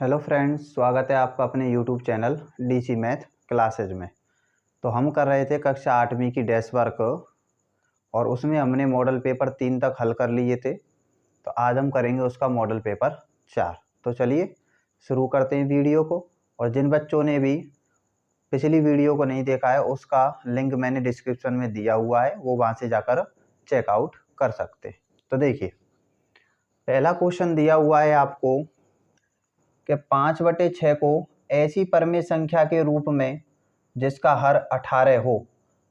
Hello friends, स्वागत है आपका अपने YouTube channel DC math classes में। तो हम कर रहे थे कक्षा 8वीं की डेस्क वर्क और उसमें हमने मॉडल पेपर 3 तक हल कर लिए थे। तो आज हम करेंगे उसका मॉडल पेपर 4। तो चलिए शुरू करते हैं वीडियो को। और जिन बच्चों ने भी पिछली वीडियो को नहीं देखा है उसका लिंक मैंने डिस्क्रिप्शन में दिया हुआ है, वो वहाँ से जाकर चेकआउट कर सकते हैं। तो देखिए, पहला क्वेश्चन दिया हुआ है आपको कि 5/6 को ऐसी परमेय संख्या के रूप में जिसका हर 18 हो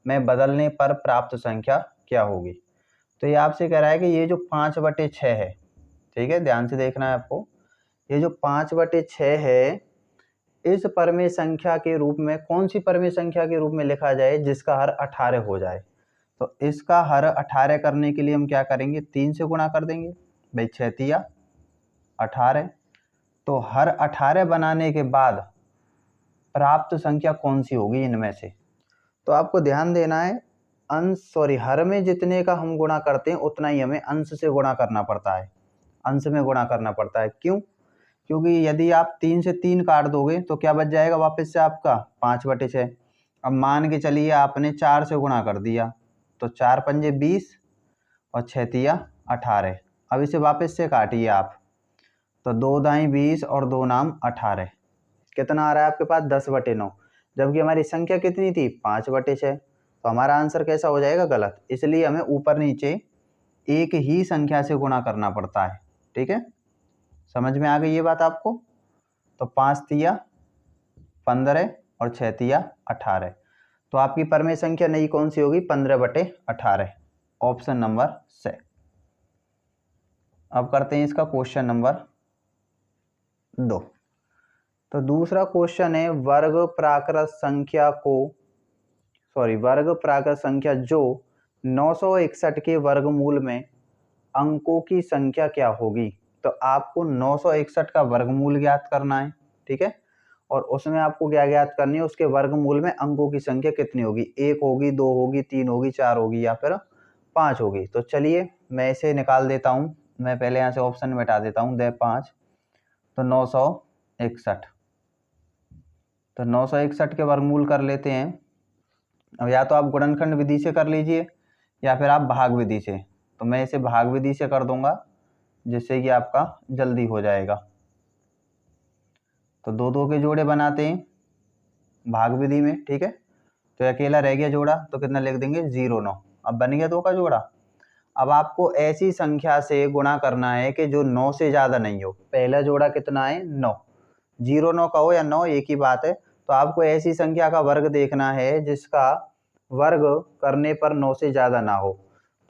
में बदलने पर प्राप्त संख्या क्या होगी। तो ये आपसे कह रहा है कि ये जो 5/6 है, ठीक है, ध्यान से देखना है आपको। ये जो 5/6 है, इस परमेय संख्या के रूप में कौन सी परमेय संख्या के रूप में लिखा जाए जिसका हर 18 हो जाए। तो इसका हर 18 करने के लिए हम क्या करेंगे, 3 से गुणा कर देंगे। भाई 6 तिया 18। तो हर 18 बनाने के बाद प्राप्त संख्या कौन सी होगी इनमें से। तो आपको ध्यान देना है, हर में जितने का हम गुणा करते हैं उतना ही हमें अंश से गुणा करना पड़ता है, अंश में गुणा करना पड़ता है। क्यों? क्योंकि यदि आप 3 से 3 काट दोगे तो क्या बच जाएगा वापस से आपका 5/6। अब मान के चलिए आपने 4 से गुणा कर दिया, तो 4 पंजे 20 और 6 तिया 18। अब इसे वापस से काटिए आप, तो 2 दाई 20 और 2 नाम 18। कितना आ रहा है आपके पास 10/9, जबकि हमारी संख्या कितनी थी 5/6। तो हमारा आंसर कैसा हो जाएगा, गलत। इसलिए हमें ऊपर नीचे एक ही संख्या से गुणा करना पड़ता है। ठीक है, समझ में आ गई ये बात आपको। तो 5 तिया 15 और 6 तिया 18। तो आपकी परमेय संख्या नई कौन सी होगी, 15/18, ऑप्शन नंबर से। अब करते हैं इसका क्वेश्चन नंबर 2। तो दूसरा क्वेश्चन है, वर्ग प्राकृत संख्या जो 961 के वर्गमूल में अंकों की संख्या क्या होगी। तो आपको 961 का वर्गमूल ज्ञात करना है, ठीक है। और उसमें आपको क्या ज्ञात करनी है, उसके वर्गमूल में अंकों की संख्या कितनी होगी, 1 होगी, 2 होगी, 3 होगी, 4 होगी या फिर 5 होगी। तो चलिए मैं इसे निकाल देता हूँ। मैं पहले यहाँ से ऑप्शन मिटा देता हूँ, दे 5। तो 961, तो 961 के वर्गमूल कर लेते हैं। अब या तो आप गुणनखंड विधि से कर लीजिए या फिर आप भाग विधि से। तो मैं इसे भाग विधि से कर दूंगा, जिससे कि आपका जल्दी हो जाएगा। तो 2 के जोड़े बनाते हैं भाग विधि में, ठीक है। तो अकेला रह गया जोड़ा, तो कितना लिख देंगे 0,9। अब बन गया 2 का जोड़ा। अब आपको ऐसी संख्या से गुणा करना है कि जो 9 से ज़्यादा नहीं हो। पहला जोड़ा कितना है 9, 0,9 का हो या 9 एक ही बात है। तो आपको ऐसी संख्या का वर्ग देखना है जिसका वर्ग करने पर 9 से ज़्यादा ना हो।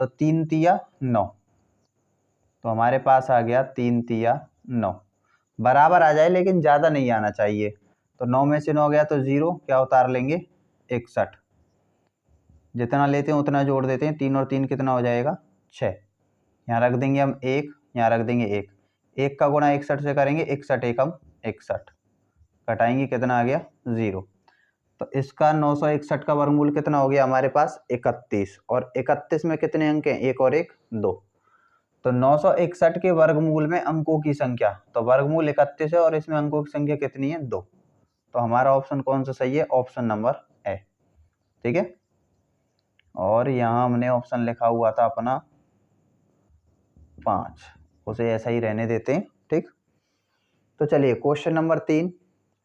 तो 3 तिया 9, तो हमारे पास आ गया 3 तिया 9। बराबर आ जाए लेकिन ज़्यादा नहीं आना चाहिए। तो 9 में से 9 गया तो 0, क्या उतार लेंगे 61। जितना लेते हैं उतना जोड़ देते हैं, 3 और 3 कितना हो जाएगा 6। यहाँ रख देंगे हम 1, यहाँ रख देंगे 1। 1 का गुणा 61 से करेंगे, 61 एकम 61, घटाएंगे कितना आ गया 0। तो इसका 961 का वर्गमूल कितना हो गया हमारे पास 31। और 31 में कितने अंक हैं, 1 और 1 2। तो 961 के वर्गमूल में अंकों की संख्या, तो वर्गमूल 31 है और इसमें अंकों की संख्या कितनी है 2। तो हमारा ऑप्शन कौन सा सही है, ऑप्शन नंबर ए, ठीक है। और यहाँ हमने ऑप्शन लिखा हुआ था अपना 5, उसे ऐसा ही रहने देते हैं, ठीक। तो चलिए क्वेश्चन नंबर 3,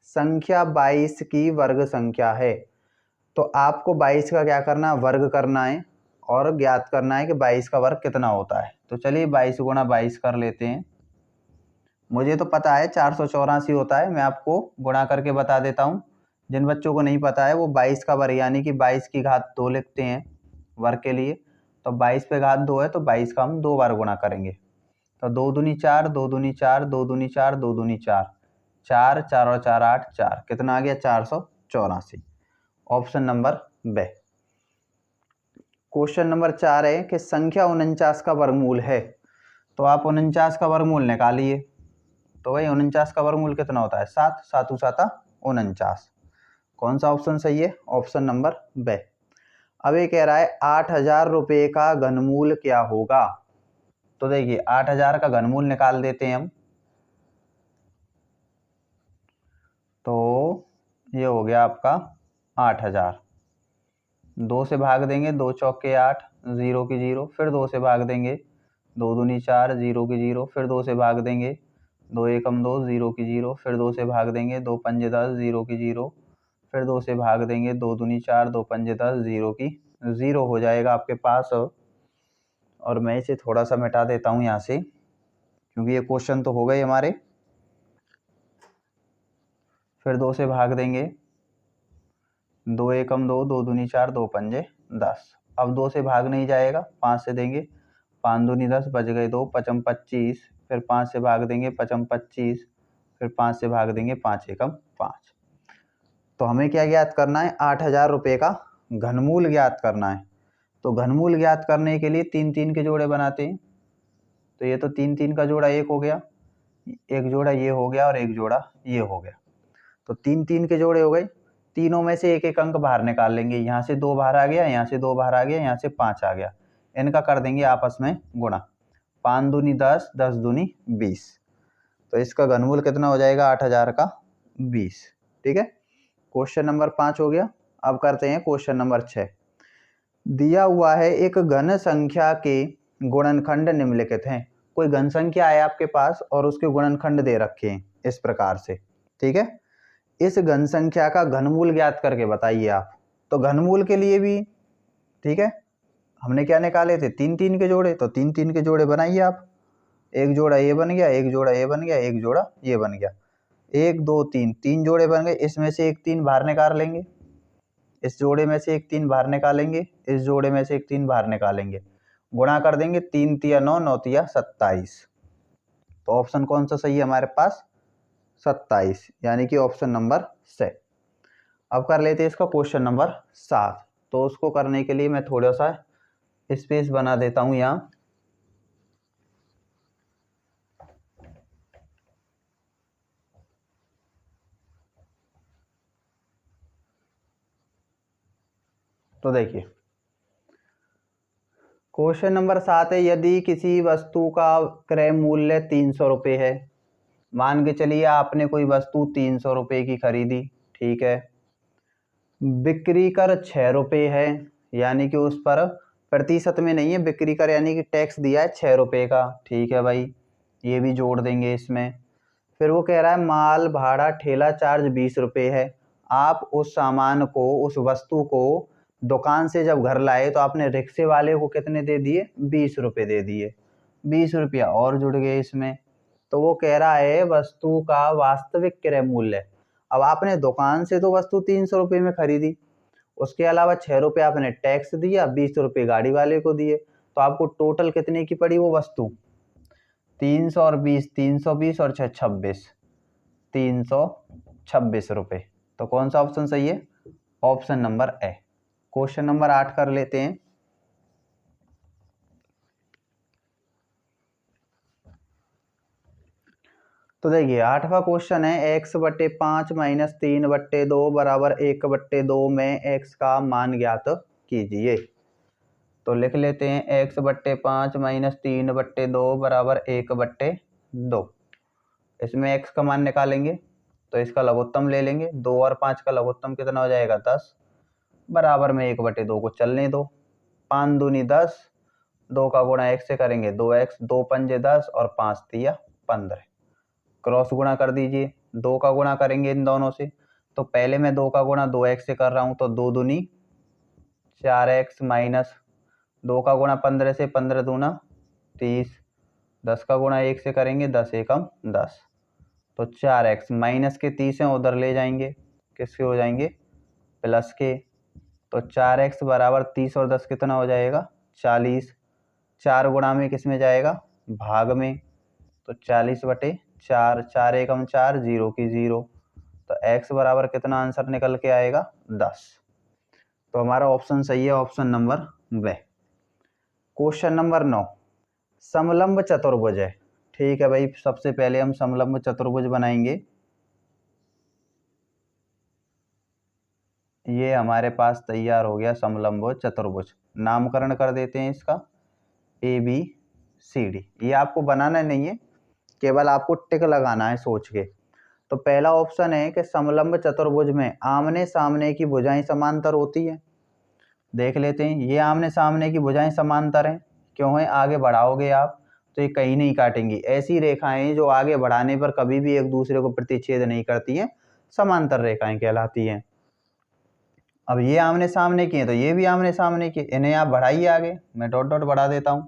संख्या 22 की वर्ग संख्या है। तो आपको 22 का क्या करना है, वर्ग करना है और ज्ञात करना है कि 22 का वर्ग कितना होता है। तो चलिए 22 गुणा 22 कर लेते हैं। मुझे तो पता है 484 होता है, मैं आपको गुणा करके बता देता हूँ। जिन बच्चों को नहीं पता है वो 22 का वर्ग यानी कि 22 की घात 2 लिखते हैं वर्ग के लिए। तो 22 पे घात 2 है, तो 22 का हम 2 बार गुणा करेंगे। तो 2 दूनी 4, 2 दूनी 4, 2 दूनी 4, 2 दूनी 4, 4 4 और 4 8, 4 कितना आ गया 484, ऑप्शन नंबर बे। क्वेश्चन नंबर 4 है कि संख्या 49 का वर्गमूल है। तो आप 49 का वर्गमूल निकालिए। तो भाई 49 का वर्गमूल कितना होता है 7, 7 7 49। कौन सा ऑप्शन सही है, ऑप्शन नंबर बे। अब ये कह रहा है 8,000 रुपये का घनमूल क्या होगा। तो देखिए 8,000 का घनमूल निकाल देते हैं हम। तो ये हो गया आपका 8000। 2 से भाग देंगे, 2 चौके 8, 0 की 0, फिर 2 से भाग देंगे, 2 दूनी 4, 0 की 0, फिर 2 से भाग देंगे, 2 एकम 2, 0 की 0, फिर 2 से भाग देंगे, 2 पंजे 10, 0 की 0, फिर 2 से भाग देंगे, 2 दूनी 4, 2 पंजे 10, 0 की 0 हो जाएगा आपके पास। और मैं इसे थोड़ा सा मिटा देता हूँ यहाँ से, क्योंकि ये क्वेश्चन तो हो गए हमारे। फिर 2 से भाग देंगे, 2 एकम 2, 2 दूनी 4, 2 पंजे 10। अब 2 से भाग नहीं जाएगा, 5 से देंगे, 5 दूनी 10, बच गए 2, 5 25, फिर 5 से भाग देंगे, 5 25, फिर 5 से भाग देंगे, 5 एकम 5। तो हमें क्या ज्ञात करना है? 8000 रुपये का घनमूल ज्ञात करना है। तो घनमूल ज्ञात करने के लिए 3 3 के जोड़े बनाते हैं। तो ये तो 3 3 का जोड़ा 1 हो गया, एक जोड़ा ये हो गया और एक जोड़ा ये हो गया। तो 3 3 के जोड़े हो गए। तीनों में से एक एक अंक बाहर निकाल लेंगे। यहाँ से 2 बाहर आ गया, यहाँ से 2 बाहर आ गया, यहाँ से 5 आ गया। इनका कर देंगे आपस में गुणा। 5 दूनी 10, 10 दूनी 20। तो इसका घनमूल कितना हो जाएगा? 8000 का 20। ठीक है, क्वेश्चन नंबर 5 हो गया। अब करते हैं क्वेश्चन नंबर 6। दिया हुआ है एक घन संख्या के गुणनखंड निम्नलिखित हैं। कोई घन संख्या है आपके पास और उसके गुणनखंड दे रखे हैं इस प्रकार से। ठीक है, इस घन संख्या का घनमूल ज्ञात करके बताइए आप। तो घनमूल के लिए भी ठीक है, हमने क्या निकाले थे? 3 3 के जोड़े। तो 3 3 के जोड़े बनाइए आप। एक जोड़ा ये बन गया, एक जोड़ा ये बन गया, एक जोड़ा ये बन गया। 1 2 3, 3 जोड़े बन गए। इसमें से एक 3 बाहर निकाल लेंगे, इस जोड़े में से एक 3 बाहर निकालेंगे, इस जोड़े में से एक 3 बाहर निकालेंगे, गुणा कर देंगे। 3 तिया 9, 9 तिया 27। तो ऑप्शन कौन सा सही है हमारे पास? 27, यानी कि ऑप्शन नंबर से। अब कर लेते हैं इसका क्वेश्चन नंबर 7। तो उसको करने के लिए मैं थोड़ा सा स्पेस बना देता हूं यहाँ। तो देखिए, क्वेश्चन नंबर 7 है, यदि किसी वस्तु का क्रय मूल्य 300 रुपये है। मान के चलिए आपने कोई वस्तु 300 रुपये की खरीदी। ठीक है, बिक्री कर 6 रुपये है, यानी कि उस पर प्रतिशत में नहीं है, बिक्री कर यानी कि टैक्स दिया है 6 रुपये का। ठीक है भाई, ये भी जोड़ देंगे इसमें। फिर वो कह रहा है माल भाड़ा ठेला चार्ज 20 रुपये है। आप उस सामान को, उस वस्तु को दुकान से जब घर लाए तो आपने रिक्शे वाले को कितने दे दिए? 20 रुपये दे दिए। 20 रुपया और जुड़ गए इसमें। तो वो कह रहा है वस्तु का वास्तविक क्रय मूल्य। अब आपने दुकान से तो वस्तु 300 रुपये में खरीदी, उसके अलावा 6 रुपये आपने टैक्स दिया, 20 रुपये गाड़ी वाले को दिए। तो आपको टोटल कितने की पड़ी वो वस्तु? 300 और 20, 320 और 6 26, 326 रुपये। तो कौन सा ऑप्शन सही है? Option number A. Question number 8 कर लेते हैं। तो देखिए 8वां क्वेश्चन है, x/5 माइनस 3/2 बराबर 1/2 में x का मान ज्ञात कीजिए। तो लिख लेते हैं x/5 माइनस 3/2 बराबर 1/2। इसमें x का मान निकालेंगे तो इसका लघुत्तम ले लेंगे। 2 और 5 का लघुत्तम कितना हो जाएगा? 10। बराबर में 1/2 को चलने दो। 5 दूनी 10, 2 का गुणा x से करेंगे 2x, 2 पंजे 10 और 5 तिया 15। क्रॉस गुणा कर दीजिए। 2 का गुणा करेंगे इन दोनों से, तो पहले मैं 2 का गुणा 2x से कर रहा हूँ, तो 2 दूनी 4x माइनस 2 का गुणा 15 से, 15 दूना 30। 10 का गुणा 1 से करेंगे, 10 एकम 10। तो 4x माइनस के 30 हैं उधर ले जाएंगे, किसके हो जाएंगे? प्लस के। तो 4x बराबर 30 और 10 कितना हो जाएगा? 40। 4 गुणा में किस में जाएगा? भाग में। तो 40/4, 4 एकम 4, 0 की 0। तो x बराबर कितना आंसर निकल के आएगा? 10। तो हमारा ऑप्शन सही है, ऑप्शन नंबर ब। क्वेश्चन नंबर 9, समलंब चतुर्भुज है। ठीक है भाई, सबसे पहले हम समलंब चतुर्भुज बनाएंगे। ये हमारे पास तैयार हो गया समलंब चतुर्भुज। नामकरण कर देते हैं इसका ABCD। ये आपको बनाना नहीं है, केवल आपको टिक लगाना है सोच के। तो पहला ऑप्शन है कि समलंब चतुर्भुज में आमने सामने की भुजाएं समांतर होती है। देख लेते हैं, ये आमने सामने की भुजाएं समांतर हैं, क्यों है, आगे बढ़ाओगे आप तो ये कहीं नहीं काटेंगी। ऐसी रेखाएं जो आगे बढ़ाने पर कभी भी एक दूसरे को प्रतिच्छेद नहीं करती हैं, समांतर रेखाएं कहलाती हैं। अब ये आमने सामने की हैं तो ये भी आमने सामने की, इन्हें आप बढ़ाइए आगे, मैं डॉट डॉट बढ़ा देता हूँ।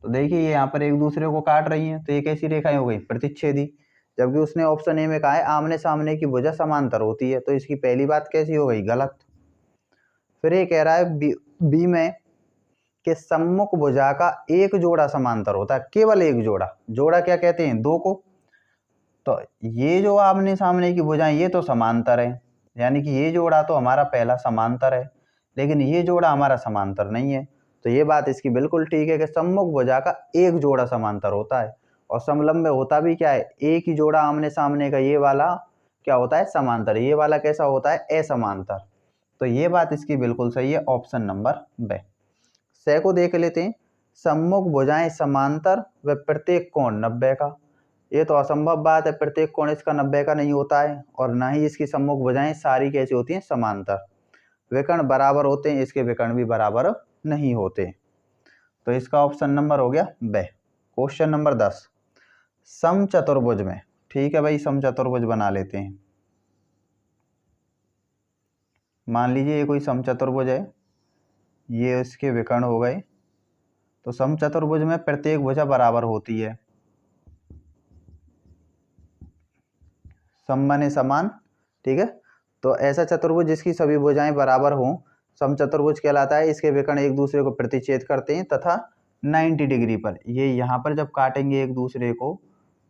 तो देखिए ये यहाँ पर एक दूसरे को काट रही हैं, तो ये कैसी रेखाएं हो गई, प्रतिच्छेदी। जबकि उसने ऑप्शन ए में कहा है आमने सामने की भुजा समांतर होती है, तो इसकी पहली बात कैसी हो गई, गलत। फिर ये कह रहा है बी में कि सम्मुख भुजा का एक जोड़ा समांतर होता है, केवल एक जोड़ा, जोड़ा क्या कहते हैं, दो को। तो ये जो आमने सामने की भुजाएं ये तो समांतर है, यानी कि ये जोड़ा तो हमारा पहला समांतर है, लेकिन ये जोड़ा हमारा समांतर नहीं है। तो ये बात इसकी बिल्कुल ठीक है कि सम्मुख भुजा का एक जोड़ा समांतर होता है, और समलंब में होता भी क्या है, एक ही जोड़ा आमने सामने का, ये वाला क्या होता है, समांतर। ये वाला कैसा होता है, असमांतर। तो ये बात इसकी बिल्कुल सही है, ऑप्शन नंबर बे। से को देख लेते हैं, सम्मुख भुजाएं समांतर व प्रत्येक कोण 90 का। ये तो असंभव बात है, प्रत्येक कोण इसका 90 का नहीं होता है, और ना ही इसकी सम्मुख भुजाएं सारी कैसी होती हैं, समांतर। विकर्ण बराबर होते हैं, इसके विकर्ण भी बराबर नहीं होते। तो इसका ऑप्शन नंबर हो गया बे। क्वेश्चन नंबर 10, समचतुर्भुज में, ठीक है भाई, समचतुर्भुज बना लेते हैं। मान लीजिए ये कोई समचतुर्भुज है, ये इसके विकर्ण हो गए। तो समचतुर्भुज में प्रत्येक भुजा बराबर होती है, सम माने समान, ठीक है। तो ऐसा चतुर्भुज जिसकी सभी भुजाएं बराबर हों समचतुर्भुज कहलाता है। इसके विकर्ण एक दूसरे को प्रतिच्छेद करते हैं तथा 90 डिग्री पर, ये यहाँ पर जब काटेंगे एक दूसरे को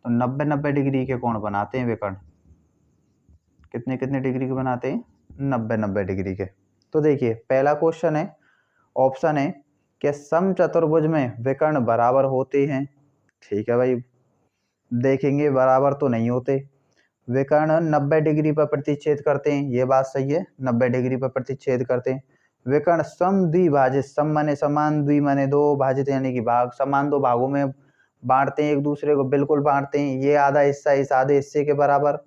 तो 90-90 डिग्री के कोण बनाते हैं विकर्ण। कितने कितने डिग्री के बनाते हैं, 90-90 डिग्री के। तो देखिए पहला क्वेश्चन है, ऑप्शन है कि समचतुर्भुज में विकर्ण बराबर होते हैं। ठीक है भाई, देखेंगे बराबर तो नहीं होते। विकर्ण 90 डिग्री पर प्रतिच्छेद करते हैं, ये बात सही है, 90 डिग्री पर प्रतिच्छेद करते हैं। विकर्ण समद्विभाजित, सम माने समान, द्वि माने दो, भाजित यानी कि भाग, समान दो भागों में बांटते हैं एक दूसरे को, बिल्कुल बांटते हैं। ये आधा हिस्सा इस आधे हिस्से के बराबर,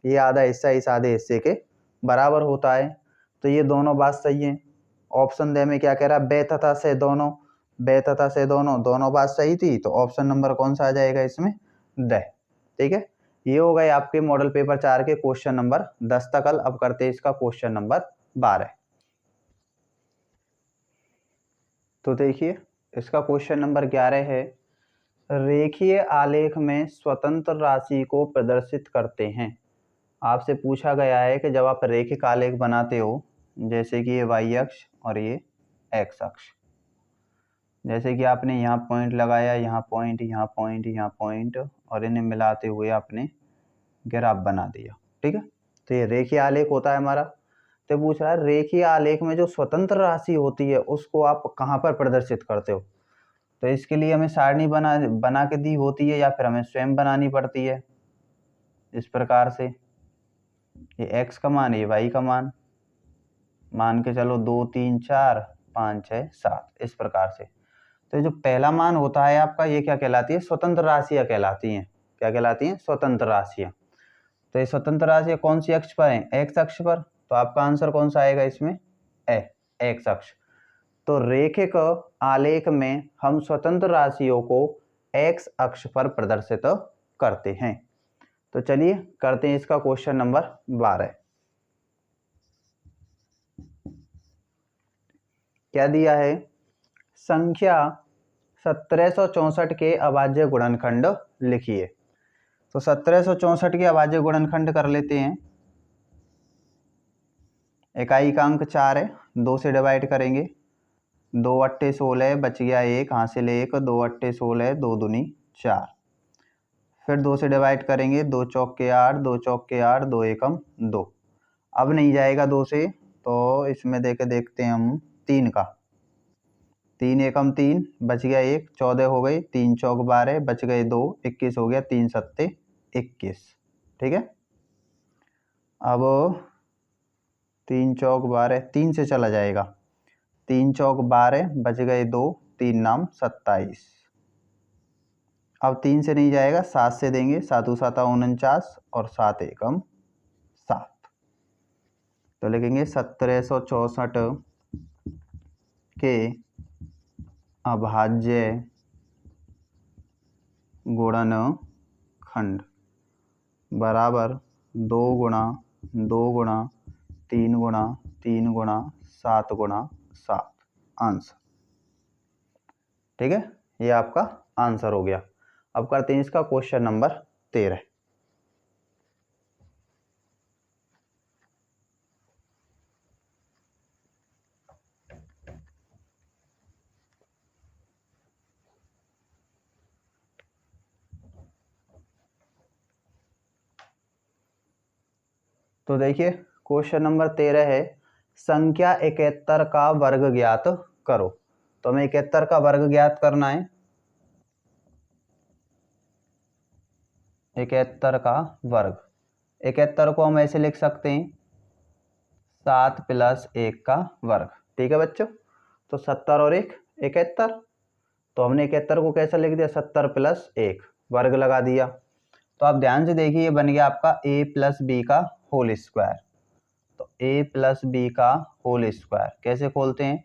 ये आधा हिस्सा इस आधे हिस्से के बराबर होता है। तो ये दोनों बात सही है। ऑप्शन दे में क्या कह रहा है, बे तथा से दोनों, बे तथा से दोनों, दोनों बात सही थी। तो ऑप्शन नंबर कौन सा आ जाएगा इसमें, द। ठीक है, ये हो गए आपके मॉडल पेपर 4 के क्वेश्चन नंबर 10 तक। अब करते हैं इसका क्वेश्चन नंबर 12। तो देखिए इसका क्वेश्चन नंबर 11 है, रेखीय आलेख में स्वतंत्र राशि को प्रदर्शित करते हैं। आपसे पूछा गया है कि जब आप रेखिक आलेख बनाते हो, जैसे कि ये y अक्ष और ये x अक्ष, जैसे कि आपने यहाँ पॉइंट लगाया, यहाँ पॉइंट, यहाँ पॉइंट, यहाँ पॉइंट, और इन्हें मिलाते हुए आपने ग्राफ बना दिया। ठीक है, तो ये रेखीय आलेख होता है हमारा। तो पूछ रहा है रेखीय आलेख में जो स्वतंत्र राशि होती है उसको आप कहाँ पर प्रदर्शित करते हो। तो इसके लिए हमें सारणी बना के दी होती है, या फिर हमें स्वयं बनानी पड़ती है। इस प्रकार से ये x का मान, ये y का मान के चलो 2 3 4 5 6 7, इस प्रकार से। तो जो पहला मान होता है आपका, ये क्या कहलाती है, स्वतंत्र राशियां कहलाती हैं। क्या कहलाती हैं, स्वतंत्र राशियां। तो ये स्वतंत्र राशियां कौन सी अक्ष पर है, एक्स अक्ष पर। तो आपका आंसर कौन सा आएगा इसमें, एक्स अक्ष। तो रेखिक आलेख में हम स्वतंत्र राशियों को एक्स अक्ष पर प्रदर्शित करते हैं। तो चलिए करते हैं इसका क्वेश्चन नंबर 12। क्या दिया है, संख्या 1764 के अभाज्य गुणनखंड लिखिए। तो 1764 के अभाज्य गुणनखंड कर लेते हैं। इकाई का अंक 4 है, 2 से डिवाइड करेंगे, 2 अट्ठे 16, बच गया 1, हासिल 1, 2 अट्ठे 16, 2 दूनी 4। फिर 2 से डिवाइड करेंगे, 2 चौक के 8, 2 चौक के 8, 2 एकम 2। अब नहीं जाएगा 2 से, तो इसमें देके देखते हैं हम 3 का, 3 एकम 3, बच गया 1, 14 हो गई, 3 चौक 12, बच गए 2, 21 हो गया, 3 सत्ते 21। ठीक है, अब 3 चौक 12, 3 से चला जाएगा, 3 चौक 12, बच गए 2, 3 नाम 27। अब 3 से नहीं जाएगा, 7 से देंगे। 7 साता 49 और 7 एकम 7। तो लिखेंगे 1764 के अभाज्य गुणनखंड बराबर 2 गुणा 2 गुणा 3 गुणा 3 गुणा 7 गुणा 7 आंसर। ठीक है, ये आपका आंसर हो गया। अब करते हैं इसका क्वेश्चन नंबर 13। तो देखिए क्वेश्चन नंबर 13 है, संख्या 71 का वर्ग ज्ञात करो। तो हमें 71 का वर्ग ज्ञात करना है। 71 का वर्ग, 71 को हम ऐसे लिख सकते हैं 7 + 1 का वर्ग। ठीक है बच्चों, तो 70 और 1 71। तो हमने 71 को कैसा लिख दिया, 70 + 1 वर्ग लगा दिया। तो आप ध्यान से देखिए, ये बन गया आपका a + b का होल स्क्वायर। तो a + b का होल स्क्वायर कैसे खोलते हैं,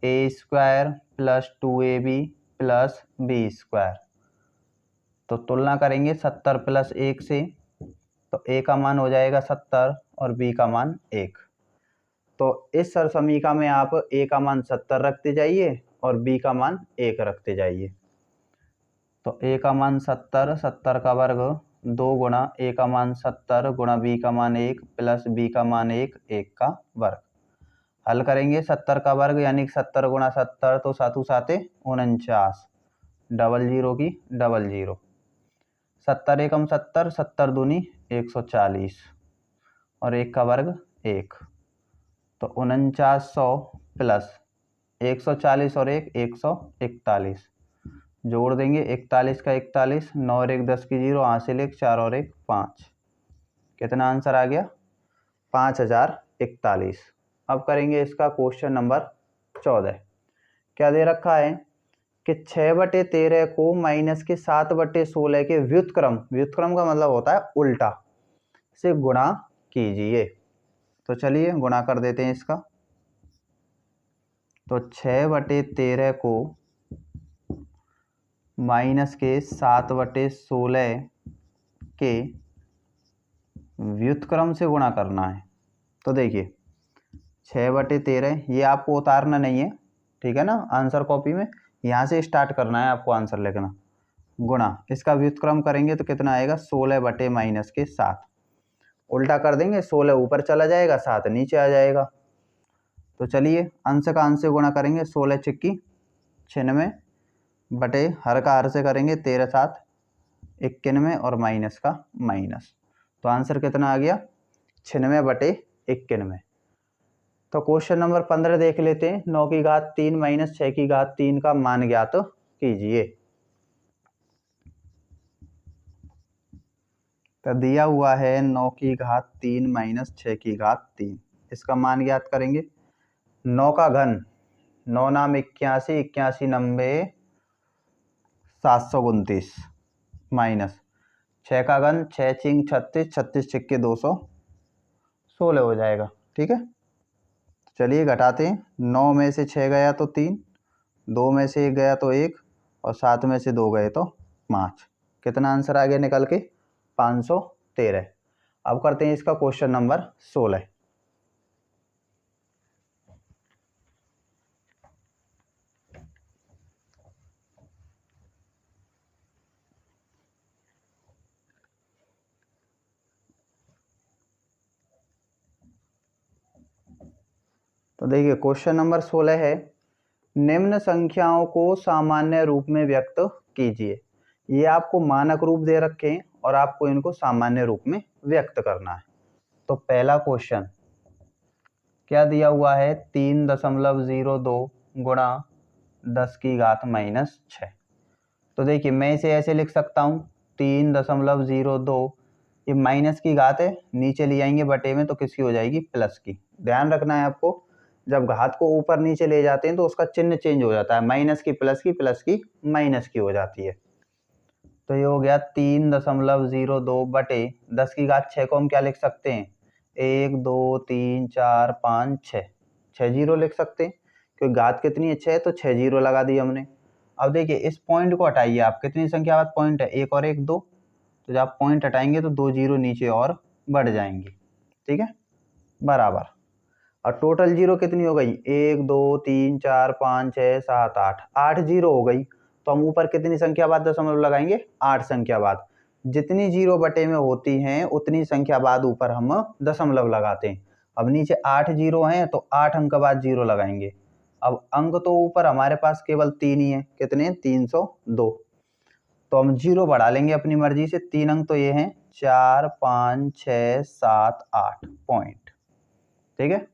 a² + 2ab + b²। तो तुलना करेंगे 70 + 1 से, तो a का मान हो जाएगा 70 और b का मान 1। तो इस सरसमीका में आप a का मान 70 रखते जाइए और b का मान 1 रखते जाइए। तो a का मान 70, 70 का वर्ग 2 गुणा a का मान 70 गुणा b का मान 1 प्लस b का मान 1, 1 का वर्ग। हल करेंगे 70 का वर्ग यानी 70 गुणा 70, तो 7 7 49, डबल जीरो की डबल जीरो। 70 एकम 70, 70 दूनी 140 और 1 का वर्ग 1। तो 4900 प्लस 140 और 1 141, जोड़ देंगे 41 का 41, 9 और 1 10 की 0, हासिल 1 4 और 1 5। कितना आंसर आ गया, 5041। अब करेंगे इसका क्वेश्चन नंबर 14। क्या दे रखा है कि 6/13 को माइनस के 7/16 के व्युत्क्रम, व्युत्क्रम का मतलब होता है उल्टा, से गुणा कीजिए। तो चलिए गुणा कर देते हैं इसका। तो 6/13 को माइनस के 7/16 के व्युत्क्रम से गुणा करना है। तो देखिए 6/13 ये आपको उतारना नहीं है, ठीक है ना, आंसर कॉपी में यहाँ से स्टार्ट करना है आपको आंसर लिखना। गुणा इसका व्युत्क्रम करेंगे तो कितना आएगा, 16/-7। उल्टा कर देंगे, 16 ऊपर चला जाएगा, 7 नीचे आ जाएगा। तो चलिए अंश का अंश से गुणा करेंगे, 16 छिक्की 96 बटे हर का हर से करेंगे 13 7 91 और माइनस का माइनस। तो आंसर कितना आ गया, 96/91। तो क्वेश्चन नंबर 15 देख लेते हैं। 9 की घात 3 माइनस 6 की घात 3 का मान ज्ञात कीजिए। तो दिया हुआ है 9 की घात 3 माइनस 6 की घात 3, इसका मान ज्ञात करेंगे। 9 का घन 9 नाम 81, 81 90 729 माइनस 6 का घन 6 छिंग 36, 36 छिक्के 216 हो जाएगा। ठीक है, चलिए घटाते हैं। 9 में से 6 गया तो 3, 2 में से 1 गया तो 1 और 7 में से 2 गए तो 5। कितना आंसर आ गया निकल के, 513। अब करते हैं इसका क्वेश्चन नंबर 16। तो देखिए क्वेश्चन नंबर 16 है, निम्न संख्याओं को सामान्य रूप में व्यक्त कीजिए। ये आपको मानक रूप दे रखे हैं और आपको इनको सामान्य रूप में व्यक्त करना है। तो पहला क्वेश्चन क्या दिया हुआ है, 3.02 गुणा 10 की घात माइनस 6। तो देखिए मैं इसे ऐसे लिख सकता हूँ 3.02, ये माइनस की घात है, नीचे ले आएंगे बटे में तो किसकी हो जाएगी, प्लस की। ध्यान रखना है आपको, जब घात को ऊपर नीचे ले जाते हैं तो उसका चिन्ह चेंज हो जाता है, माइनस की प्लस की, प्लस की माइनस की हो जाती है। तो ये हो गया 3.02 बटे 10 की घात 6 को हम क्या लिख सकते हैं, 1 2 3 4 5 6, 6 जीरो लिख सकते हैं क्योंकि घात कितनी अच्छी है तो 6 जीरो लगा दी हमने। अब देखिए इस पॉइंट को हटाइए आप, कितनी संख्या बाद पॉइंट है, एक और एक 2, तो जब आप पॉइंट हटाएंगे तो 2 जीरो नीचे और बढ़ जाएंगे, ठीक है, बराबर। और टोटल जीरो कितनी हो गई, 1 2 3 4 5 6 7 8, 8 जीरो हो गई। तो हम ऊपर कितनी संख्या बाद दशमलव लगाएंगे, 8 संख्या बाद। जितनी जीरो बटे में होती हैं उतनी संख्या बाद ऊपर हम दशमलव लगाते हैं। अब नीचे 8 जीरो हैं तो 8 अंक बाद जीरो लगाएंगे। अब अंक तो ऊपर हमारे पास केवल 3 ही है, कितने, 302, तो हम जीरो बढ़ा लेंगे अपनी मर्जी से। 3 अंक तो ये हैं 4 5 6 7 8 पॉइंट, ठीक है।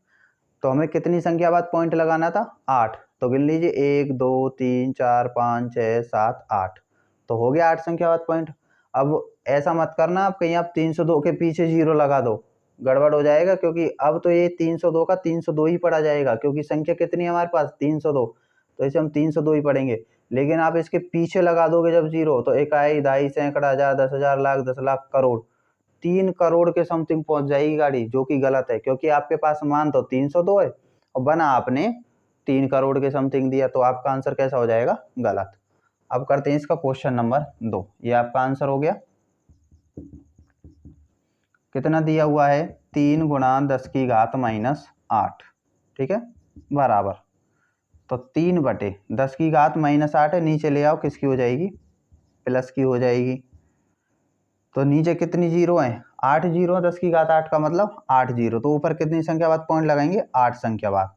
तो हमें कितनी संख्या बाद पॉइंट लगाना था, 8, तो गिन लीजिए 1 2 3 4 5 6 7 8, तो हो गया 8 संख्या बाद पॉइंट। अब ऐसा मत करना आप कहीं आप 302 के पीछे जीरो लगा दो, गड़बड़ हो जाएगा, क्योंकि अब तो ये 302 का 302 ही पढ़ा जाएगा, क्योंकि संख्या कितनी है हमारे पास, 302, तो इसे हम 302 ही पढ़ेंगे। लेकिन आप इसके पीछे लगा दोगे जब जीरो, तो इकाई, दहाई, सैकड़ा, हजार, 10,000, लाख, 10 लाख, करोड़, 3 करोड़ के समथिंग पहुंच जाएगी गाड़ी, जो कि गलत है, क्योंकि आपके पास मान तो 302 है और बना आपने 3 करोड़ के समथिंग दिया, तो आपका आंसर कैसा हो जाएगा, गलत। अब करते हैं इसका क्वेश्चन नंबर 2। ये आपका आंसर हो गया, कितना दिया हुआ है, 3 गुणा 10 की घात -8, ठीक है, बराबर। तो 3 बटे 10 की घात -8 है, नीचे ले आओ, किसकी हो जाएगी, प्लस की हो जाएगी। तो नीचे कितनी जीरो है, 8 जीरो, 10 की घात 8 का मतलब 8 जीरो, तो ऊपर कितनी संख्या बाद पॉइंट लगाएंगे, 8 संख्या बाद।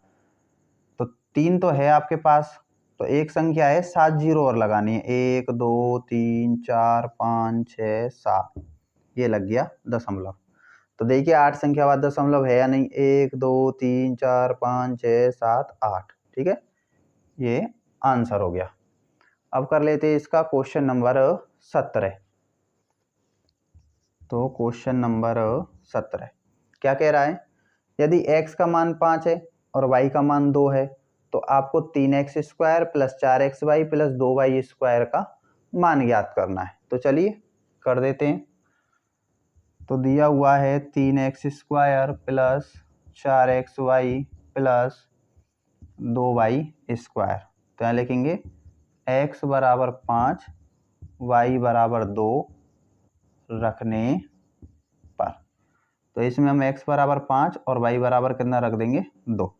तो 3 तो है आपके पास, तो एक संख्या है 7 जीरो और लगानी है, 1 2 3 4 5 6 7, ये लग गया दशमलव। तो देखिए 8 संख्या बाद दशमलव है या नहीं, 1 2 3 4 5 6 7 8, ठीक है, ये आंसर हो गया। अब कर लेते हैं इसका क्वेश्चन नंबर 17। तो क्वेश्चन नंबर 17 क्या कह रहा है, यदि x का मान 5 है और y का मान 2 है तो आपको 3x square plus 4xy plus 2y square का मान ज्ञात करना है। तो चलिए कर देते हैं। तो दिया हुआ है 3x square plus 4xy plus 2y square, तो यहाँ लिखेंगे x बराबर 5 y बराबर 2 रखने पर। तो इसमें हम x बराबर 5 और y बराबर कितना रख देंगे, 2।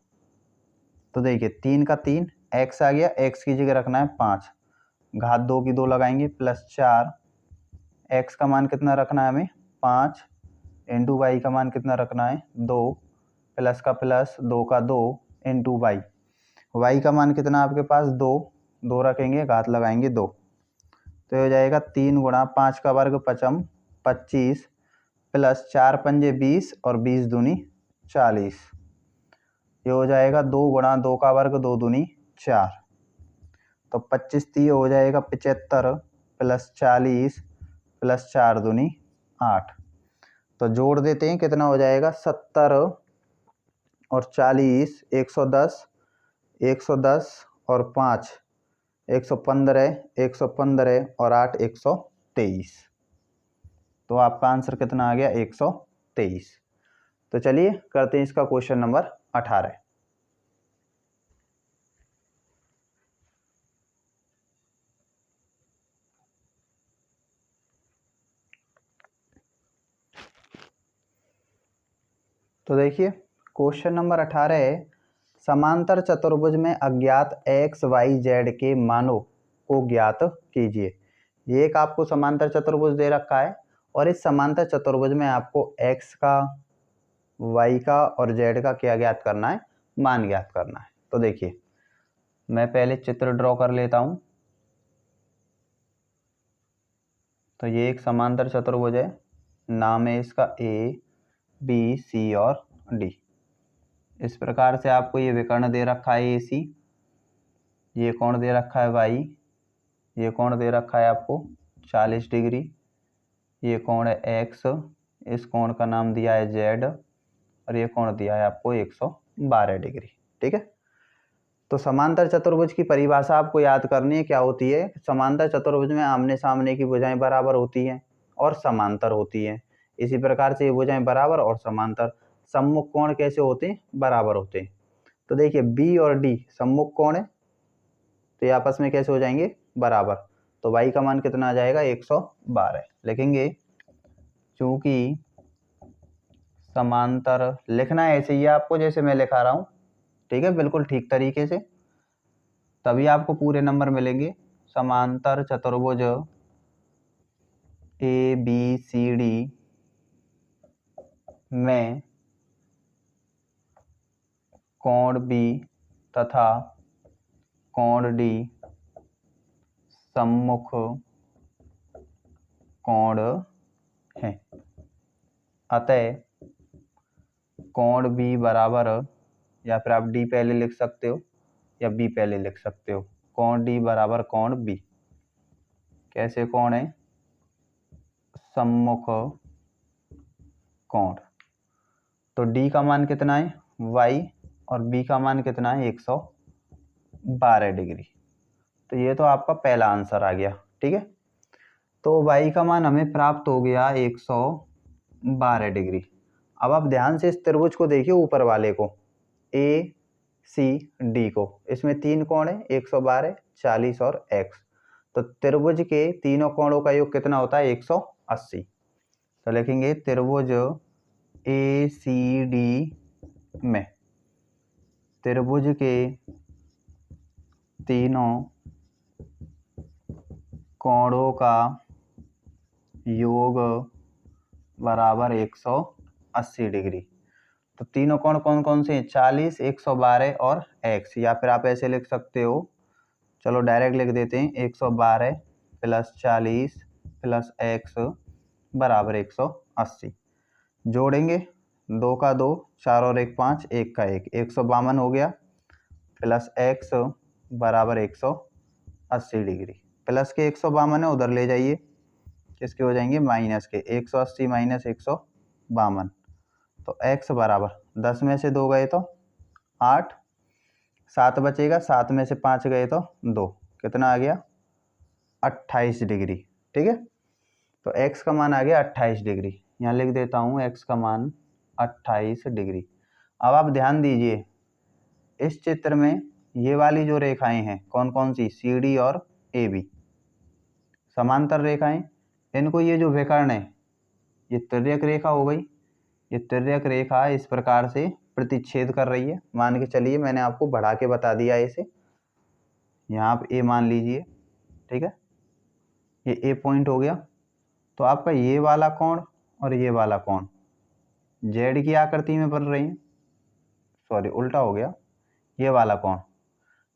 तो देखिए 3 का 3, x आ गया, x की जगह रखना है 5, घात 2 की 2 लगाएंगे, प्लस 4, x का मान कितना रखना है हमें 5, इंटू वाई का मान कितना रखना है 2, प्लस का प्लस 2 का 2 इंटू वाई, वाई का मान कितना आपके पास 2, 2 रखेंगे, घात लगाएंगे 2, तो ये हो जाएगा 3 गुणा 5 का वर्ग पचम 25 प्लस 4 पंजे 20 और 20 दूनी 40, ये हो जाएगा 2 गुणा 2 का वर्ग 2 दूनी 4, तो 25 3 हो जाएगा 75 प्लस 40 प्लस 4 दूनी 8, तो जोड़ देते हैं, कितना हो जाएगा 70 और 40 110, 110 और 5 115, 115 और 8 123, तो आपका आंसर कितना आ गया 123। तो चलिए करते हैं इसका क्वेश्चन नंबर 18। तो देखिए क्वेश्चन नंबर 18 है, समांतर चतुर्भुज में अज्ञात x y z के मानों को ज्ञात कीजिए। ये एक आपको समांतर चतुर्भुज दे रखा है और इस समांतर चतुर्भुज में आपको x का, y का और z का क्या ज्ञात करना है, मान ज्ञात करना है। तो देखिए मैं पहले चित्र ड्रॉ कर लेता हूं। तो ये एक समांतर चतुर्भुज है, नाम है इसका A B C और D। इस प्रकार से आपको ये विकर्ण दे रखा है AC, ये कोण दे रखा है Y, ये कोण दे रखा है आपको 40 डिग्री, ये कोण है X, इस कोण का नाम दिया है Z और ये कोण दिया है आपको 112 डिग्री, ठीक है। तो समांतर चतुर्भुज की परिभाषा आपको याद करनी है, क्या होती है। समांतर चतुर्भुज में आमने सामने की भुजाएं बराबर होती हैं और समांतर होती हैं। इसी प्रकार से ये भुजाएं बराबर और समांतर। सम्मुख कोण कैसे होते हैं, बराबर होते हैं। तो देखिए बी और डी सम्मुख कोण है, तो ये आपस में कैसे हो जाएंगे, बराबर। तो y का मान कितना आ जाएगा, 112 लिखेंगे। चूंकि समांतर लिखना है ऐसे ही आपको जैसे मैं लिखा रहा हूं, ठीक है, बिल्कुल ठीक तरीके से, तभी आपको पूरे नंबर मिलेंगे। समांतर चतुर्भुज ए बी सी डी में कोण बी तथा कोण डी सम्मुख कोण है। अतः कोण बी बराबर, या फिर आप डी पहले लिख सकते हो या बी पहले लिख सकते हो, कोण डी बराबर कोण बी। कैसे कोण है, सम्मुख कोण। तो डी का मान कितना है, y, और बी का मान कितना है, 112 डिग्री। तो ये तो आपका पहला आंसर आ गया, ठीक है। तो y का मान हमें प्राप्त हो गया 112 डिग्री। अब आप ध्यान से इस त्रिभुज को देखिए, ऊपर वाले को, ए सी डी को। इसमें तीन कोण है, 112, 40 और x। तो त्रिभुज के तीनों कोणों का योग कितना होता है, 180। तो लिखेंगे त्रिभुज ए सी डी में त्रिभुज के तीनों कोणों का योग बराबर 180 डिग्री। तो तीनों कोण कौन कौन से हैं, 40, 112 और x। या फिर आप ऐसे लिख सकते हो, चलो डायरेक्ट लिख देते हैं, 112 प्लस 40 प्लस x बराबर 180। जोड़ेंगे, 2 का 2, 4 और 1 5, 1 का 1, 152 हो गया, प्लस x बराबर 180 डिग्री। प्लस के 152 है, उधर ले जाइए, किसके हो जाएंगे, माइनस के। 180 माइनस 152, तो x बराबर 10 में से 2 गए तो 8, 7 बचेगा, 7 में से 5 गए तो 2, कितना आ गया, 28 डिग्री, ठीक है। तो x का मान आ गया 28 डिग्री। यहाँ लिख देता हूँ x का मान 28 डिग्री। अब आप ध्यान दीजिए, इस चित्र में ये वाली जो रेखाएं हैं कौन कौन सी, सी डी और ए बी, समांतर रेखाएं। इनको ये जो विकर्ण है, ये तिर्यक रेखा हो गई। ये तिर्यक रेखा इस प्रकार से प्रतिच्छेद कर रही है। मान के चलिए, मैंने आपको बढ़ा के बता दिया इसे, यहाँ आप ए मान लीजिए, ठीक है। ये ए पॉइंट हो गया। तो आपका ये वाला कोण और ये वाला कोण जेड की आकृति में बन रही है, सॉरी उल्टा हो गया, ये वाला कोण।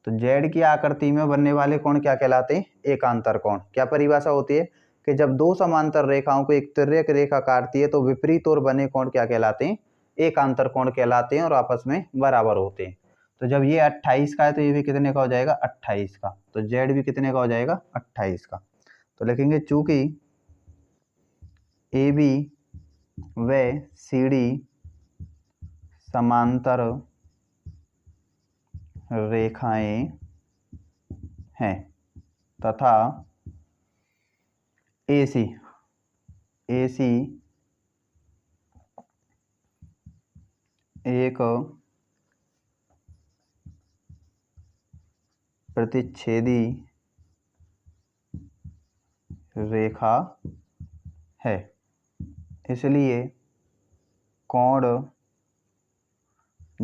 तो जेड की आकृति में बनने वाले कोण क्या कहलाते हैं, एकांतर कोण। क्या परिभाषा होती है कि जब दो समांतर रेखाओं को एक तिर्यक रेखा काटती है तो विपरीत ओर बने कोण क्या कहलाते हैं, एकांतर कोण कहलाते हैं, और आपस में बराबर होते हैं। तो जब ये 28 का है तो ये भी कितने का हो जाएगा, 28 का। तो जेड भी कितने का हो जाएगा, 28 का। तो लिखेंगे चूंकि ए बी व सी डी समांतर रेखाएं हैं तथा AC एक प्रतिच्छेदी रेखा है, इसलिए कोण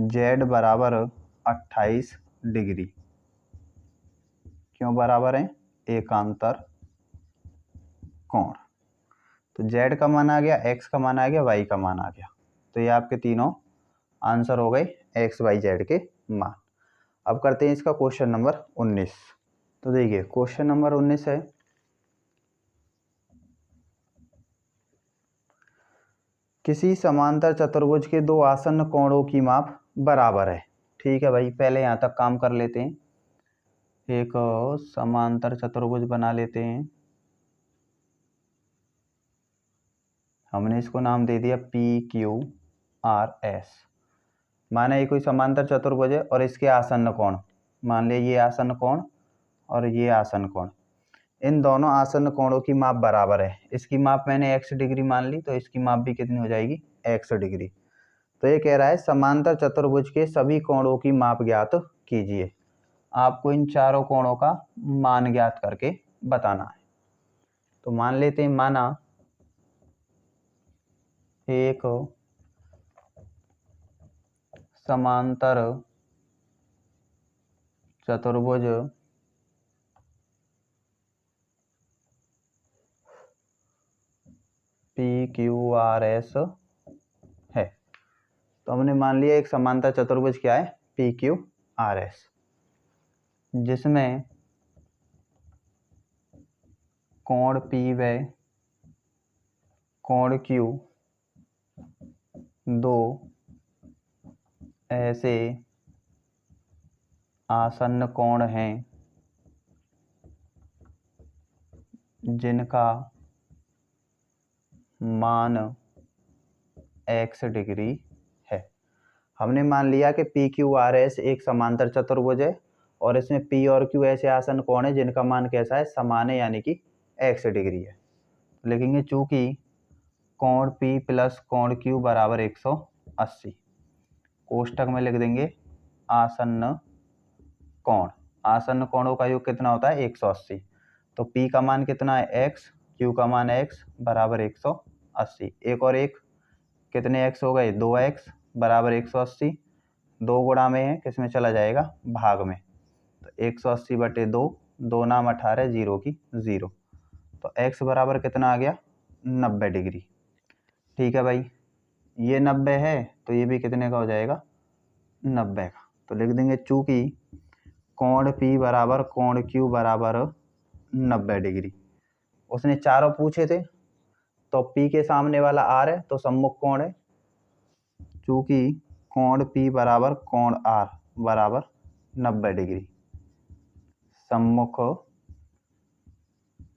Z बराबर 28 डिग्री। क्यों बराबर है, एकांतर कोण। तो Z का मान आ गया, X का मान आ गया, Y का मान आ गया। तो ये आपके तीनों आंसर हो गए X Y Z के मान। अब करते हैं इसका क्वेश्चन नंबर 19। तो देखिए क्वेश्चन नंबर 19 है, किसी समांतर चतुर्भुज के दो आसन्न कोणों की माप बराबर है। ठीक है भाई, पहले यहाँ तक काम कर लेते हैं। एक समांतर चतुर्भुज बना लेते हैं, हमने इसको नाम दे दिया PQRS। माना ये कोई समांतर चतुर्भुज है और इसके आसन्न कोण मान लिया ये आसन कोण और ये आसन कोण, इन दोनों आसन कोणों की माप बराबर है। इसकी माप मैंने x डिग्री मान ली, तो इसकी माप भी कितनी हो जाएगी, x डिग्री। तो ये कह रहा है समांतर चतुर्भुज के सभी कोणों की माप ज्ञात कीजिए। आपको इन चारों कोणों का मान ज्ञात करके बताना है। तो मान लेते हैं, माना एक समांतर चतुर्भुज PQRS है। तो हमने मान लिया एक समांतर चतुर्भुज क्या है, PQRS, जिसमें कोण P व कोण Q दो ऐसे आसन्न कोण हैं जिनका मान x डिग्री है। हमने मान लिया कि PQRS एक समांतर चतुर्भुज है और इसमें P और Q ऐसे आसन्न कोण है जिनका मान कैसा है, समान है, यानी कि x डिग्री है। तो लिखेंगे चूंकि कोण P प्लस कोण Q बराबर 180, कोष्टक में लिख देंगे आसन्न कोण। आसन्न कोणों का योग कितना होता है, 180। तो P का मान कितना है, x, Q का मान x बराबर 180। एक और एक कितने x हो गए, 2x बराबर 180। 2 गुणा में है, किस में चला जाएगा, भाग में। तो 180/2, 2 नाम 18, 0 की 0। तो x बराबर कितना आ गया, 90 डिग्री। ठीक है भाई, ये 90 है तो ये भी कितने का हो जाएगा, 90 का। तो लिख देंगे चूंकि कोण P बराबर कोण Q बराबर 90 डिग्री। उसने चारों पूछे थे, तो P के सामने वाला R है तो सम्मुख कोण है। चूंकि कोण P बराबर कोण R बराबर 90 डिग्री, सम्मुख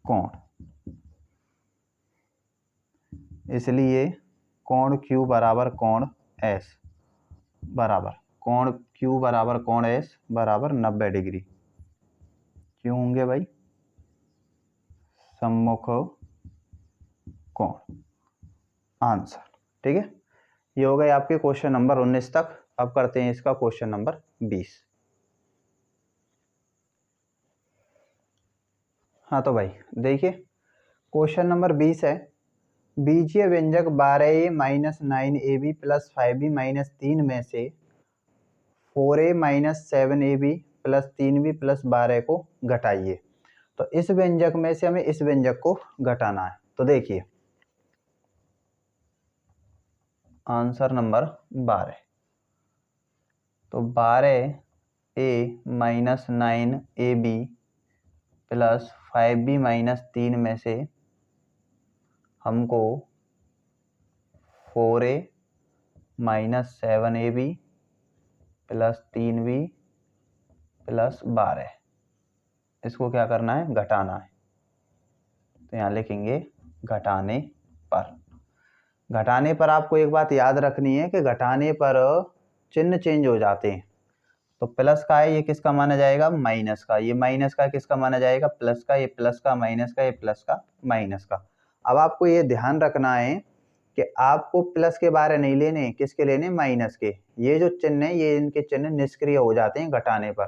कोण, इसलिए कोण Q बराबर कोण S बराबर, कोण Q बराबर कोण S बराबर 90 डिग्री। क्यों होंगे भाई, सम्मुख कोण, आंसर। ठीक है, ये हो गए आपके क्वेश्चन नंबर 19 तक। अब करते हैं इसका क्वेश्चन नंबर 20। हाँ तो भाई देखिए, क्वेश्चन नंबर 20 है, बीजीय व्यंजक 12a minus 9ab plus 5b minus 3 में से 4a minus 7ab plus 3b plus 12 को घटाइए। तो इस व्यंजक में से हमें इस व्यंजक को घटाना है। तो देखिए आंसर नंबर 12। तो 12a minus 9ab plus 5b minus 3 में से हमको 4a minus 7ab plus 3b plus 12, इसको क्या करना है, घटाना है। तो यहाँ लिखेंगे घटाने पर। घटाने पर आपको एक बात याद रखनी है कि घटाने पर चिन्ह चेंज हो जाते हैं। तो प्लस का है, ये किसका माना जाएगा, माइनस का। ये माइनस का किसका माना जाएगा, प्लस का। ये प्लस का, माइनस का, ये प्लस का, माइनस का। अब आपको ये ध्यान रखना है कि आपको प्लस के बारे नहीं लेने, किसके लेने, माइनस के। ये जो चिन्ह है, ये इनके चिन्ह निष्क्रिय हो जाते हैं घटाने पर।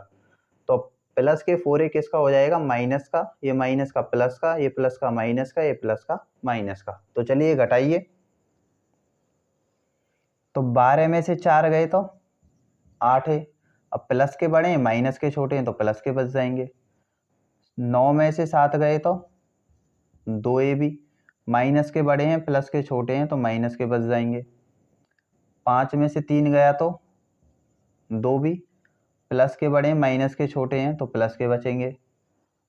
तो प्लस के 4a किसका हो जाएगा, माइनस का। ये माइनस का प्लस का, ये प्लस का माइनस का, ये प्लस का माइनस का। तो चलिए घटाइए। तो 12 में से 4 गए तो 8 है। अब प्लस के बड़े हैं, माइनस के छोटे हैं, तो प्लस के बच जाएंगे। 9 में से 7 गए तो 2ab, माइनस के बड़े हैं, प्लस के छोटे हैं, तो माइनस के बच जाएंगे। 5 में से 3 गया तो 2b, प्लस के बड़े हैं, माइनस के छोटे हैं, तो प्लस के बचेंगे।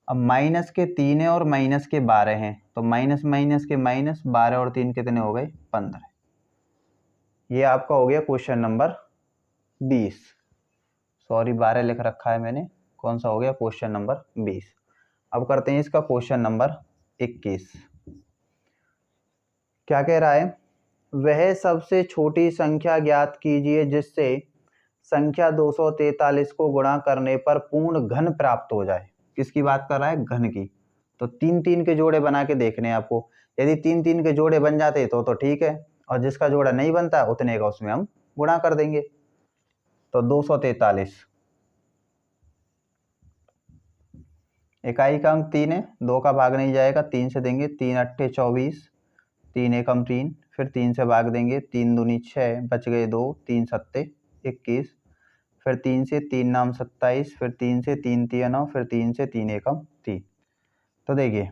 अब माइनस के 3 है और माइनस के 12 हैं, तो माइनस माइनस के माइनस, 12 और 3 कितने हो गए, 15। ये आपका हो गया क्वेश्चन नंबर 20। सॉरी 12 लिख रखा है मैंने, कौन सा हो गया, क्वेश्चन नंबर 20। अब करते हैं इसका क्वेश्चन नंबर 21। क्या कह रहा है, वह सबसे छोटी संख्या ज्ञात कीजिए जिससे संख्या 243 को गुणा करने पर पूर्ण घन प्राप्त हो जाए। किसकी बात कर रहा है? घन की। तो 3-3 के जोड़े बना के देखने हैं आपको। यदि 3-3 के जोड़े बन जाते तो ठीक है, और जिसका जोड़ा नहीं बनता उतने का उसमें हम गुणा कर देंगे। तो 243 इकाई का अंक 3 है, 2 का भाग नहीं जाएगा, 3 से देंगे। 3 अट्ठे 24, 3 एकम 3, फिर 3 से भाग देंगे। 3 दूनी 6, बच गए 2, 3 सत्ते 21, फिर 3 से 3 नाम 27, फिर 3 से 3 तिया 9, फिर 3 से 3 एकम 3। तो देखिए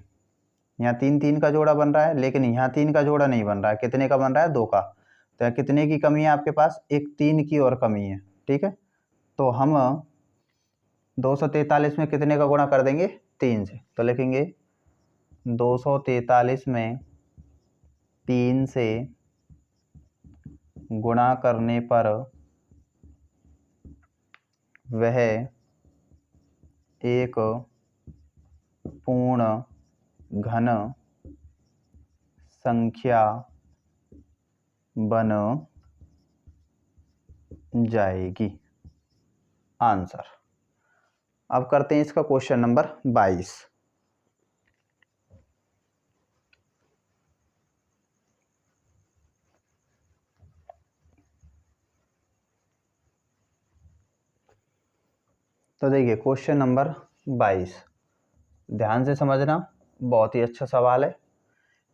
यहाँ 3-3 का जोड़ा बन रहा है, लेकिन यहाँ 3 का जोड़ा नहीं बन रहा है। कितने का बन रहा है? 2 का। तो यहाँ कितने की कमी है आपके पास? एक 3 की और कमी है। ठीक है, तो हम 243 में कितने का गुणा कर देंगे? 3 से। तो लिखेंगे 243 में 3 से गुणा करने पर वह एक पूर्ण घन संख्या बन जाएगी। आंसर। अब करते हैं इसका क्वेश्चन नंबर 22। तो देखिए क्वेश्चन नंबर 22, ध्यान से समझना, बहुत ही अच्छा सवाल है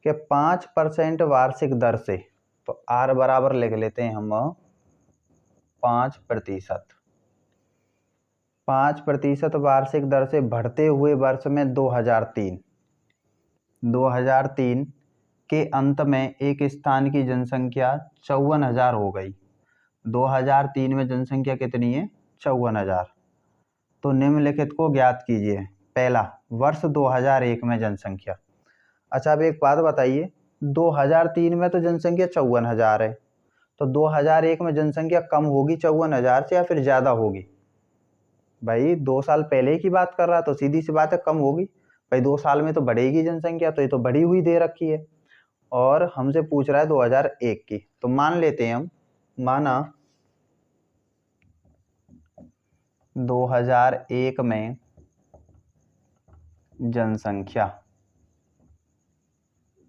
कि 5% वार्षिक दर से, तो आर बराबर लिख लेते हैं हम 5%। 5% वार्षिक दर से बढ़ते हुए वर्ष में 2003 के अंत में एक स्थान की जनसंख्या 54,000 हो गई। 2003 में जनसंख्या कितनी है? 54,000। तो निम्नलिखित को ज्ञात कीजिए। पहला, वर्ष 2001 में जनसंख्या। अच्छा अब एक बात बताइए, 2003 में तो जनसंख्या 54,000 है, तो 2001 में जनसंख्या कम होगी 54,000 से या फिर ज़्यादा होगी? भाई 2 साल पहले की बात कर रहा, तो सीधी सी बात है कम होगी। भाई 2 साल में तो बढ़ेगी जनसंख्या, तो ये तो बढ़ी हुई दे रखी है, और हमसे पूछ रहा है 2001 की। तो मान लेते हैं हम, माना 2001 में जनसंख्या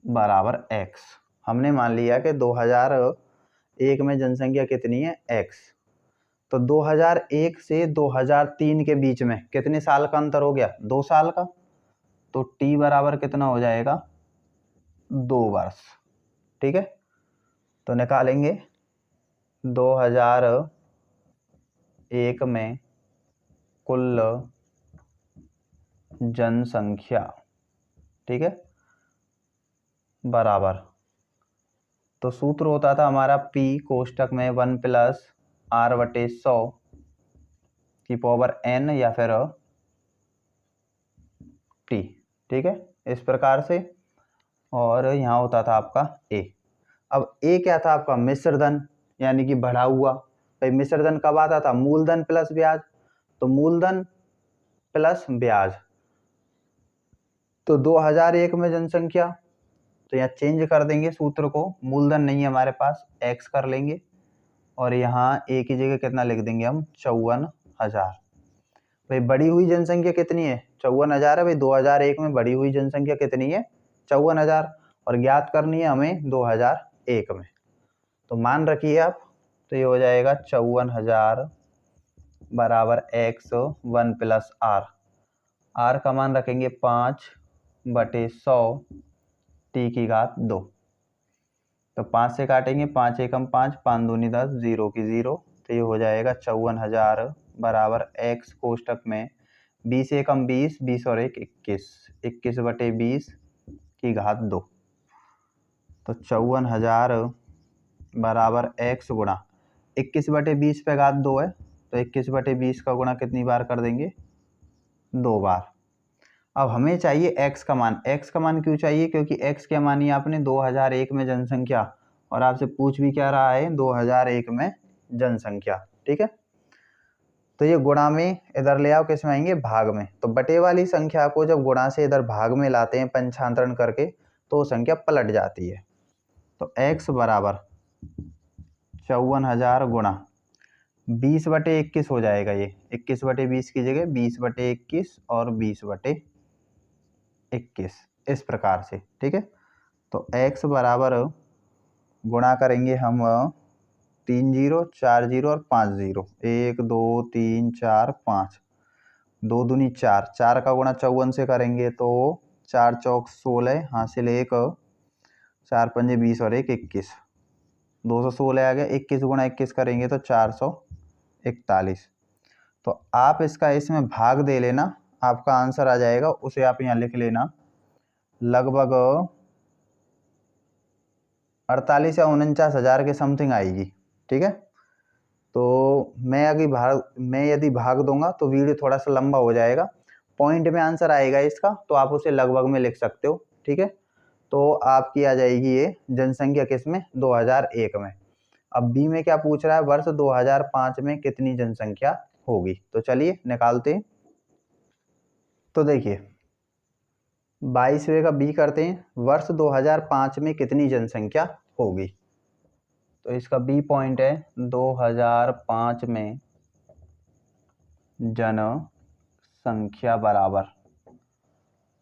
बराबर x। हमने मान लिया कि 2001 में जनसंख्या कितनी है? x। तो 2001 से 2003 के बीच में कितने साल का अंतर हो गया? 2 साल का। तो t बराबर कितना हो जाएगा? 2 वर्ष। ठीक है, तो निकालेंगे 2001 में कुल जनसंख्या, ठीक है, बराबर, तो सूत्र होता था हमारा p कोष्टक में 1 + r/100 की पावर n या फिर t। ठीक है, इस प्रकार से। और यहाँ होता था आपका a। अब a क्या था आपका? मिश्र धन, यानी कि बढ़ा हुआ। भाई मिश्र धन कब आता था? मूलधन प्लस ब्याज। तो मूलधन प्लस ब्याज। तो 2001 में जनसंख्या, तो यहाँ चेंज कर देंगे सूत्र को, मूलधन नहीं है हमारे पास, x कर लेंगे, और यहाँ a की जगह कितना लिख देंगे हम? 54,000। भाई बढ़ी हुई जनसंख्या कितनी है? 54,000 है। भाई 2001 में बढ़ी हुई जनसंख्या कितनी है? 54,000, और ज्ञात करनी है हमें 2001 में। तो मान रखिए आप, तो ये हो जाएगा 54,000 बराबर x 1 + r। r का मान रखेंगे 5/100 t की घात 2। तो 5 से काटेंगे, 5 एकम 5, 5 दूनी 10, 0 की 0। तो ये हो जाएगा 54,000 बराबर x कोष्टक में 20 एकम 20, 20 और 1 21, 21/20 की घात 2। तो 54,000 बराबर x गुणा 21/20 पे घात 2 है, तो 21/20 का गुणा कितनी बार कर देंगे? 2 बार। अब हमें चाहिए x का मान। x का मान क्यों चाहिए? क्योंकि x क्या मानी आपने? 2001 में जनसंख्या, और आपसे पूछ भी क्या रहा है? 2001 में जनसंख्या। ठीक है, तो ये गुणा में इधर ले आओ, किस में आएंगे? भाग में। तो बटे वाली संख्या को जब गुणा से इधर भाग में लाते हैं पंचांतरण करके, तो वो संख्या पलट जाती है। तो x बराबर 54,000 गुणा 20/21 हो जाएगा ये, 21/20 की जगह 20/21 और 20/21 इस प्रकार से, ठीक है। तो x बराबर गुणा करेंगे हम 3 जीरो 4 जीरो और 5 जीरो, 1 2 3 4 5, 2 दूनी 4, 4 का गुणा 54 से करेंगे तो 4 चौक 16 हासिल 1, 4 पंजे 20 और 1 21, 216 आ गया। 21 गुणा 21 करेंगे तो 441। तो आप इसका इसमें भाग दे लेना, आपका आंसर आ जाएगा, उसे आप यहाँ लिख लेना, लगभग 48 या 49 हज़ार के समथिंग आएगी, ठीक है। तो मैं यदि भाग दूंगा तो वीडियो थोड़ा सा लंबा हो जाएगा, पॉइंट में आंसर आएगा इसका, तो आप उसे लगभग में लिख सकते हो, ठीक है। तो आपकी आ जाएगी ये जनसंख्या किसमें, 2001 में। अब बी में क्या पूछ रहा है, वर्ष 2005 में कितनी जनसंख्या होगी। तो चलिए निकालते हैं। तो देखिए 22वें का बी करते हैं, वर्ष 2005 में कितनी जनसंख्या होगी। तो इसका बी पॉइंट है 2005 में जनसंख्या बराबर,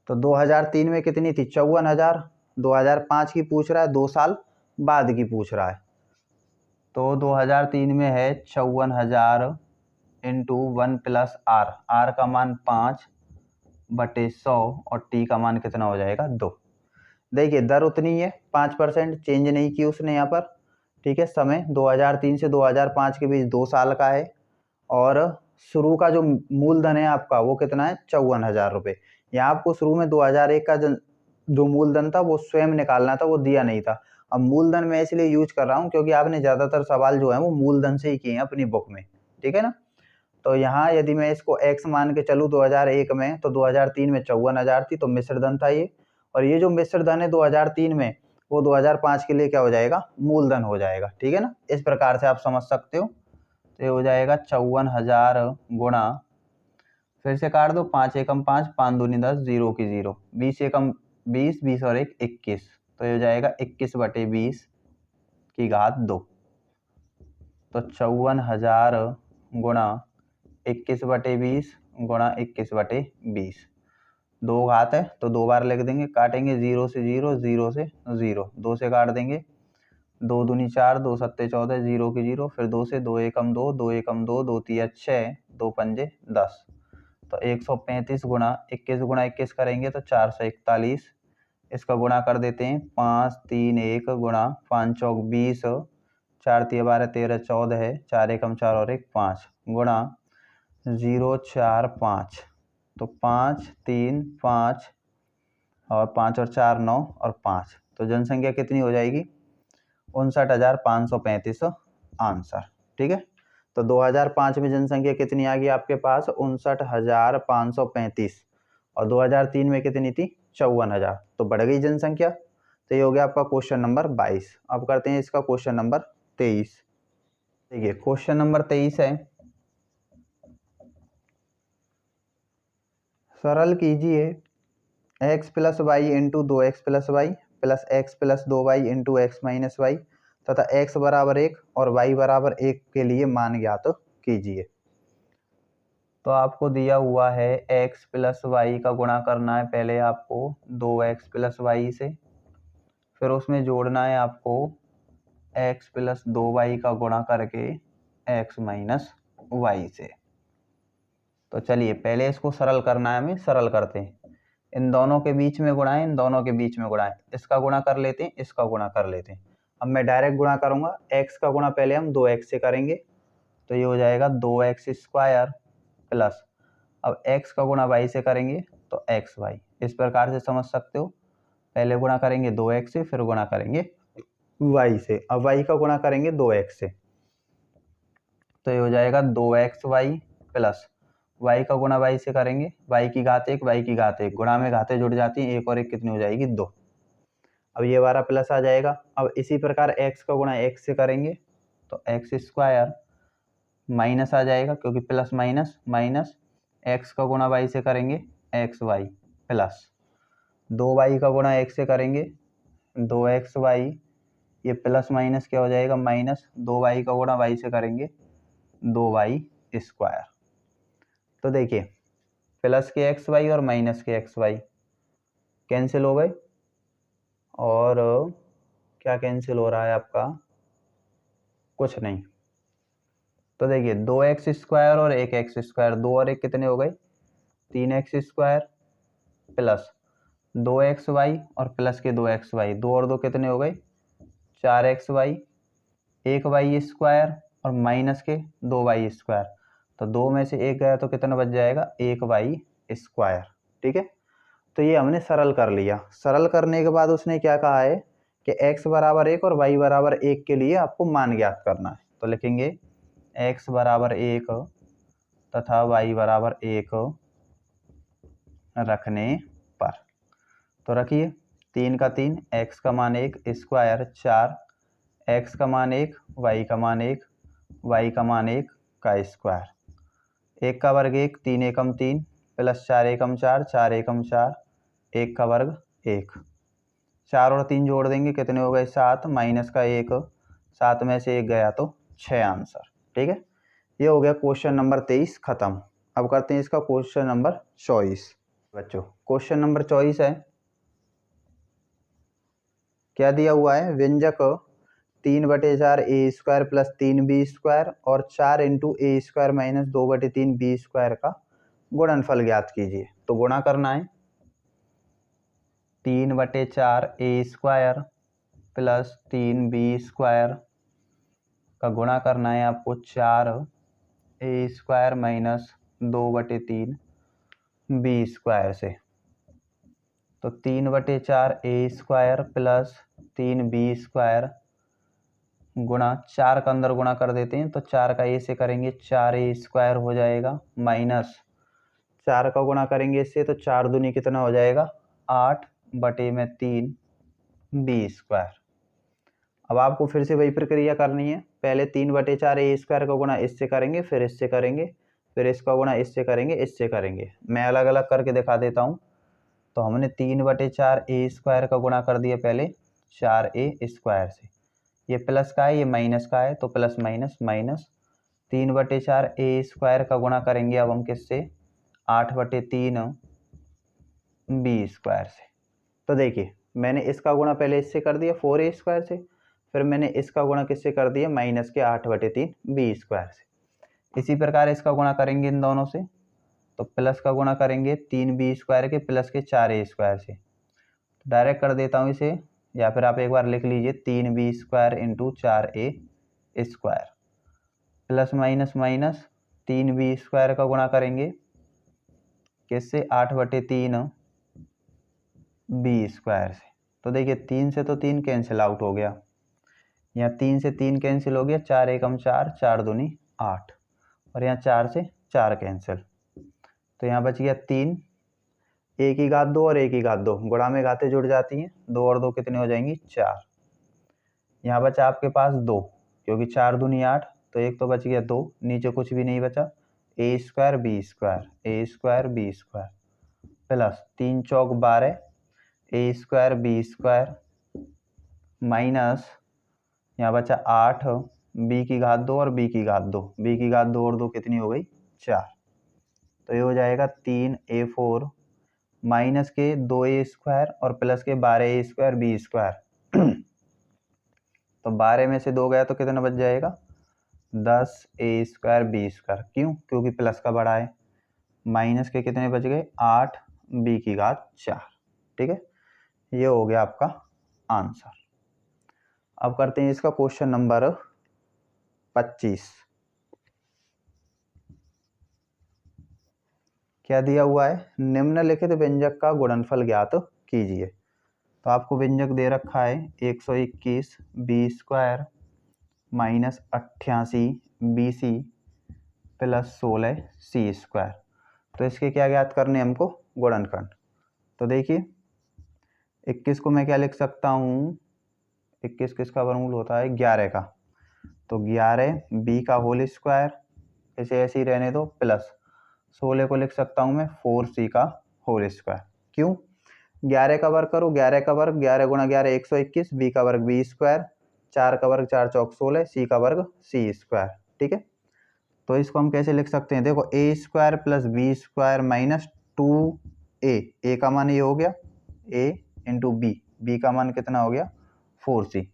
तो 2003 में कितनी थी, 54,000। 2005 की पूछ रहा है, 2 साल बाद की पूछ रहा है। तो 2003 में है 54,000 इंटू 1 प्लस आर, आर का मान 5/100 और टी का मान कितना हो जाएगा, 2। देखिए दर उतनी है, 5% चेंज नहीं की उसने यहाँ पर, ठीक है। समय 2003 से 2005 के बीच 2 साल का है, और शुरू का जो मूलधन है आपका वो कितना है, 54,000 रुपये। यहाँ आपको शुरू में 2001 का जो मूलधन था वो स्वयं निकालना था, वो दिया नहीं था। अब मूलधन मैं इसलिए यूज कर रहा हूँ क्योंकि आपने ज़्यादातर सवाल जो है वो मूलधन से ही किए हैं अपनी बुक में, ठीक है ना। तो यहाँ यदि मैं इसको x मान के चलूँ 2001 में, तो 2003 में 54,000 थी, तो मिश्र धन था ये, और ये जो मिश्र धन है 2003 में वो 2005 के लिए क्या हो जाएगा, मूलधन हो जाएगा, ठीक है ना। इस प्रकार से आप समझ सकते हो। तो ये हो जाएगा 54,000 गुणा, फिर से काट दो, 5 एकम 5, 5 दूनी 10, 0 की 0, 20 एकम 20, 20 और 1 21, तो ये हो जाएगा 21/20 की घात 2। तो 54,000 गुणा 21/20 गुणा 21/20, 2 घात है तो 2 बार लिख देंगे, काटेंगे 0 से 0, 0 से 0, 2 से काट देंगे, 2 दूनी 4, 2 सत्ते 14, 0 की 0, फिर 2 से 2 एकम 2, 2 एकम 2, 2 तिया 6, 2 पंजे 10, तो 135 गुणा 21 गुणा 21 करेंगे तो 441। इसका गुणा कर देते हैं, 5 3 1 गुणा 5 चौक 20, 4 तिया 12 13 14 है, 4 एकम 4 और 1 5 गुणा 0 4 5, तो 5 3 5 और 5 और 4 9 और 5, तो जनसंख्या कितनी हो जाएगी, 59,535 आंसर, ठीक है। तो 2005 में जनसंख्या कितनी आ गई आपके पास, 59,535, और 2003 में कितनी थी, 54,000, तो बढ़ गई जनसंख्या। तो ये हो गया आपका क्वेश्चन नंबर 22। अब करते हैं इसका क्वेश्चन नंबर 23। देखिए क्वेश्चन नंबर 23 है, सरल कीजिए x plus Y into 2x plus Y plus x plus 2y into X minus Y तथा x बराबर 1 और y बराबर 1 के लिए मान ज्ञात कीजिए। तो आपको दिया हुआ है x प्लस वाई का गुणा करना है पहले आपको 2x प्लस वाई से, फिर उसमें जोड़ना है आपको x प्लस 2y का गुणा करके x माइनस वाई से। तो चलिए पहले इसको सरल करना है, हमें सरल करते हैं। इन दोनों के बीच में गुणा है, इन दोनों के बीच में गुणा है, इसका गुणा कर लेते हैं, इसका गुणा कर लेते हैं। अब मैं डायरेक्ट गुणा करूंगा, x का गुणा पहले हम 2x से करेंगे, तो ये हो जाएगा 2x स्क्वायर प्लस, अब x का गुणा y से करेंगे तो xy, इस प्रकार से समझ सकते हो। पहले गुणा करेंगे 2x से, फिर गुणा करेंगे y से, अब y का गुणा करेंगे 2x से, तो ये हो जाएगा 2xy प्लस y का गुणा y से करेंगे, y की घात 1, y की घात 1, गुणा में घातें जुड़ जाती हैं, 1 और 1 कितनी हो जाएगी, 2। अब ये वाला प्लस आ जाएगा। अब इसी प्रकार x का गुणा x से करेंगे तो x स्क्वायर माइनस आ जाएगा, क्योंकि प्लस माइनस माइनस, x का गुणा y से करेंगे xy प्लस 2y का गुणा x से करेंगे 2xy, ये प्लस माइनस क्या हो जाएगा, माइनस 2y का गुणा y से करेंगे 2y स्क्वायर। तो देखिए प्लस के एक्स वाई और माइनस के एक्स वाई कैंसिल हो गए, और क्या कैंसिल हो रहा है आपका, कुछ नहीं। तो देखिए 2x स्क्वायर और 1x स्क्वायर, 2 और 1 कितने हो गए, 3x स्क्वायर, प्लस 2xy और प्लस के 2xy, 2 और 2 कितने हो गए, 4xy, 1y स्क्वायर और माइनस के 2y स्क्वायर। तो 2 में से 1 गया तो कितना बच जाएगा, 1y स्क्वायर। ठीक है, तो ये हमने सरल कर लिया। सरल करने के बाद उसने क्या कहा है कि x बराबर 1 और y बराबर 1 के लिए आपको मान ज्ञात करना है। तो लिखेंगे x बराबर 1 तथा y बराबर 1 रखने पर, तो रखिए 3 का 3, x का मान 1 स्क्वायर 4, x का मान 1, y का मान 1, y का मान 1 का स्क्वायर, 1 का वर्ग 1, 3 एकम 3, प्लस 4 एकम 4, 4 एकम 4, 1 का वर्ग 1, 4 और 3 जोड़ देंगे कितने हो गए 7, माइनस का 1, 7 में से 1 गया तो 6 आंसर। ठीक है, ये हो गया क्वेश्चन नंबर 23 खत्म। अब करते हैं इसका क्वेश्चन नंबर 24। बच्चों क्वेश्चन नंबर 24 है, क्या दिया हुआ है, व्यंजक 3/4 ए स्क्वायर प्लस 3b स्क्वायर और 4 इंटू ए स्क्वायर माइनस 2/3 बी स्क्वायर का गुणनफल ज्ञात कीजिए। तो गुणा करना है 3/4 ए स्क्वायर प्लस 3b स्क्वायर का गुणा करना है आपको 4 ए स्क्वायर माइनस 2/3 बी स्क्वायर से। तो 3/4 ए स्क्वायर प्लस 3b स्क्वायर गुणा 4 का अंदर गुणा कर देते हैं, तो 4 का ए से करेंगे 4 ए स्क्वायर हो जाएगा, माइनस 4 का गुणा करेंगे इससे तो 4 दूनी कितना हो जाएगा 8/3 बी स्क्वायर। अब आपको फिर से वही प्रक्रिया करनी है, पहले 3/4 ए स्क्वायर का गुणा इससे करेंगे, फिर इससे करेंगे, फिर इसका गुणा इससे करेंगे, इससे करेंगे। मैं अलग अलग करके दिखा देता हूँ। तो हमने 3/4 ए स्क्वायर का गुणा कर दिया पहले 4a स्क्वायर से, ये प्लस का है ये माइनस का है, तो प्लस माइनस माइनस 3/4 ए स्क्वायर का गुणा करेंगे अब हम किससे 8/3 बी स्क्वायर से। तो देखिए मैंने इसका गुणा पहले इससे कर दिया 4a स्क्वायर से, फिर मैंने इसका गुणा किससे कर दिया माइनस के 8/3 बी स्क्वायर से। इसी प्रकार इसका गुणा करेंगे इन दोनों से, तो प्लस का गुणा करेंगे 3b स्क्वायर के प्लस के 4a स्क्वायर से। तो डायरेक्ट कर देता हूँ इसे, या फिर आप एक बार लिख लीजिए 3b square into 4a square plus minus minus 3b square का गुणा करेंगे किससे 8/3 बी स्क्वायर से। तो देखिए 3 से तो 3 कैंसिल आउट हो गया, यहाँ 3 से 3 कैंसिल हो गया, 4 एकम 4, 4 दूनी 8, और यहाँ 4 से 4 कैंसिल, तो यहाँ बच गया 3, 1 की घात 2 और 1 की घात 2, गुणा में घातें जुड़ जाती हैं, 2 और 2 कितने हो जाएंगी 4। यहाँ बचा आपके पास 2, क्योंकि 4 दूनी 8, तो एक तो बच गया 2, नीचे कुछ भी नहीं बचा, ए स्क्वायर बी स्क्वायर, ए स्क्वायर बी स्क्वायर प्लस 3 चौक 12 ए स्क्वायर बी स्क्वायर माइनस यहाँ बचा 8 बी की घात 2 और बी की घात 2, बी की घात 2 और 2 कितनी हो गई 4। तो ये हो जाएगा 3a4 माइनस के 2a स्क्वायर और प्लस के 12a स्क्वायर बी स्क्वायर। तो 12 में से 2 गया तो कितना बच जाएगा 10a स्क्वायर बी स्क्वायर, क्यों, क्योंकि प्लस का बड़ा है, माइनस के कितने बच गए 8 बी की घात 4। ठीक है, ये हो गया आपका आंसर। अब करते हैं इसका क्वेश्चन नंबर 25। क्या दिया हुआ है, निम्नलिखित व्यंजक का गुणनफल ज्ञात कीजिए। तो आपको व्यंजक दे रखा है 121 B square minus 88 B C plus 16 C square. तो इसके क्या ज्ञात करने हमको, गुणनखंड। तो देखिए 21 को मैं क्या लिख सकता हूँ, 21 किसका वर्गमूल होता है 11 का, तो 11 बी का होल स्क्वायर, इसे ऐसे ही रहने दो, प्लस 16 को लिख सकता हूँ मैं 4c का होल स्क्वायर। क्यों, 11 का वर्ग करो, 11 का वर्ग 11 गुणा 11 121, बी का वर्ग बी स्क्वायर, 4 का वर्ग 4 चौक 16, सी का वर्ग सी स्क्वायर। ठीक है, तो इसको हम कैसे लिख सकते हैं, देखो A square plus B square minus 2a, का मान ये हो गया a इंटू बी का मान कितना हो गया 4c।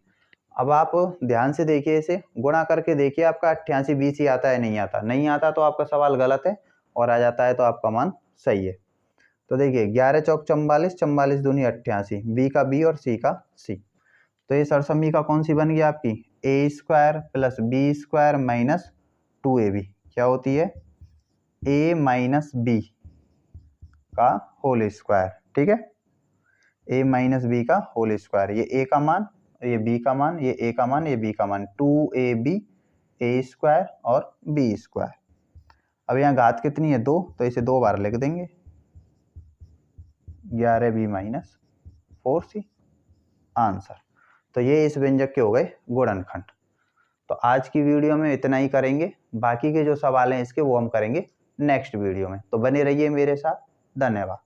अब आप ध्यान से देखिए, इसे गुणा करके देखिए आपका 88 BC आता है नहीं आता, नहीं आता तो आपका सवाल गलत है, और आ जाता है तो आपका मान सही है। तो देखिए 11 चौक 44, 44 दूनी 88, बी का बी और सी का सी। तो ये सरसमी का कौन सी बन गई आपकी, A square plus B square minus 2ab, क्या होती है a माइनस बी का होल स्क्वायर, ठीक है, a माइनस बी का होल स्क्वायर, ये a का मान, ये b का मान, ये a का मान, ये b का मान, 2ab a स्क्वायर और b स्क्वायर। अब यहाँ घात कितनी है 2, तो इसे 2 बार लिख देंगे, 11b माइनस 4c आंसर। तो ये इस व्यंजक के हो गए गुणनखंड। तो आज की वीडियो में इतना ही करेंगे, बाकी के जो सवाल हैं इसके वो हम करेंगे नेक्स्ट वीडियो में। तो बने रहिए मेरे साथ, धन्यवाद।